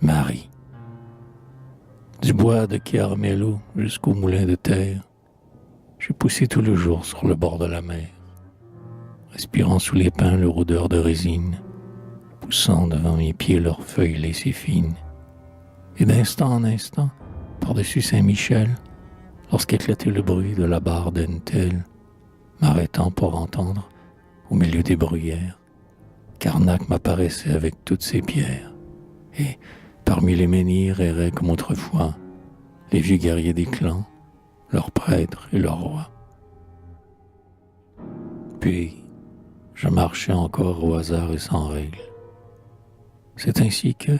Marie. Du bois de Chiarmello jusqu'au moulin de terre, j'ai poussé tout le jour sur le bord de la mer, respirant sous les pins leur odeur de résine, poussant devant mes pieds leurs feuilles laissées fines. Et d'instant en instant, par-dessus Saint-Michel, lorsqu'éclatait le bruit de la barre d'Entel, m'arrêtant pour entendre, au milieu des bruyères, Carnac m'apparaissait avec toutes ses pierres, et, parmi les menhirs erraient comme autrefois les vieux guerriers des clans, leurs prêtres et leurs rois. Puis, je marchais encore au hasard et sans règle. C'est ainsi que,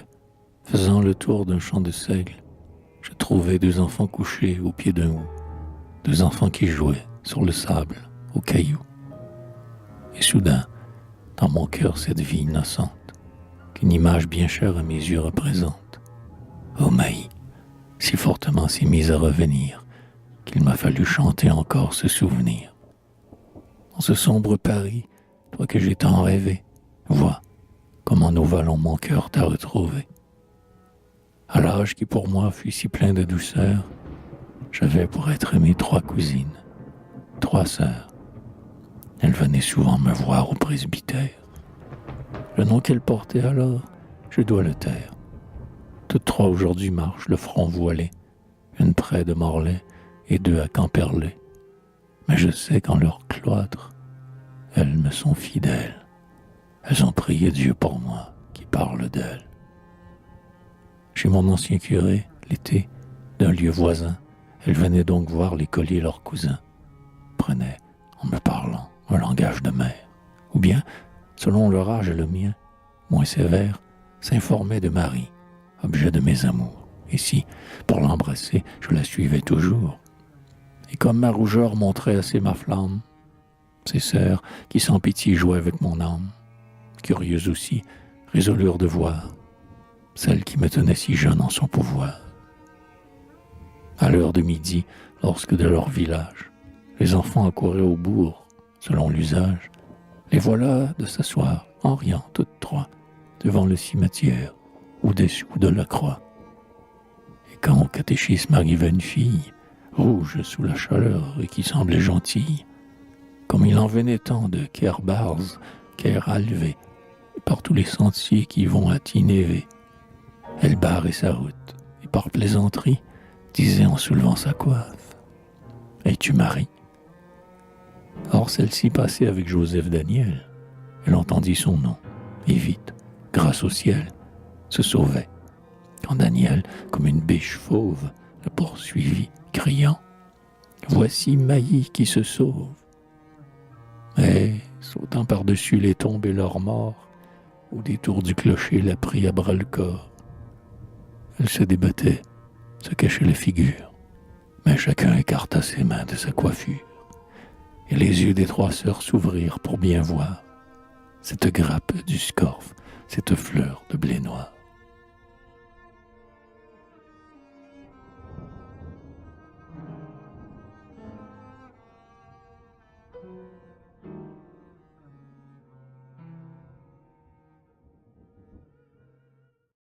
faisant le tour d'un champ de seigle, je trouvais deux enfants couchés au pied d'un hou, deux enfants qui jouaient sur le sable, aux cailloux. Et soudain, dans mon cœur cette vie innocente, qu'une image bien chère à mes yeux représente. Oh Maï, si fortement s'est mise à revenir, qu'il m'a fallu chanter encore ce souvenir. Dans ce sombre Paris, toi que j'ai tant rêvé, vois comment nous valons mon cœur t'a retrouvé. À l'âge qui pour moi fut si plein de douceur, j'avais pour être aimé trois cousines, trois sœurs. Elles venaient souvent me voir au presbytère. Le nom qu'elles portaient alors, je dois le taire. Toutes trois aujourd'hui marchent le front voilé, une près de Morlaix et deux à Camperlé. Mais je sais qu'en leur cloître, elles me sont fidèles. Elles ont prié Dieu pour moi, qui parle d'elles. Chez mon ancien curé, l'été, d'un lieu voisin, elles venaient donc voir l'écolier leurs cousins. Prenaient, en me parlant, un langage de mère. Ou bien, selon leur âge et le mien, moins sévère, s'informaient de Marie, objet de mes amours. Et si, pour l'embrasser, je la suivais toujours. Et comme ma rougeur montrait assez ma flamme, ces sœurs, qui sans pitié jouaient avec mon âme, curieuses aussi, résolurent de voir celle qui me tenait si jeune en son pouvoir. À l'heure de midi, lorsque de leur village, les enfants accouraient au bourg, selon l'usage, les voilà de s'asseoir, en riant, toutes trois, devant le cimetière, au-dessous de la croix. Et quand au catéchisme arrivait une fille, rouge sous la chaleur et qui semblait gentille, comme il en venait tant de Kerbars, Keralvé, et par tous les sentiers qui vont à Tinévé, elle barrait sa route, et par plaisanterie, disait en soulevant sa coiffe, « Es-tu Marie ?» Or celle-ci passait avec Joseph Daniel. Elle entendit son nom, et vite, grâce au ciel, se sauvait. Quand Daniel, comme une biche fauve, le poursuivit, criant « Voici Maï qui se sauve !» Et, sautant par-dessus les tombes et leurs morts, au détour du clocher la prit à bras-le-corps. Elle se débattait, se cachait la figure, mais chacun écarta ses mains de sa coiffure, et les yeux des trois sœurs s'ouvrirent pour bien voir cette grappe du scorf, cette fleur de blé noir.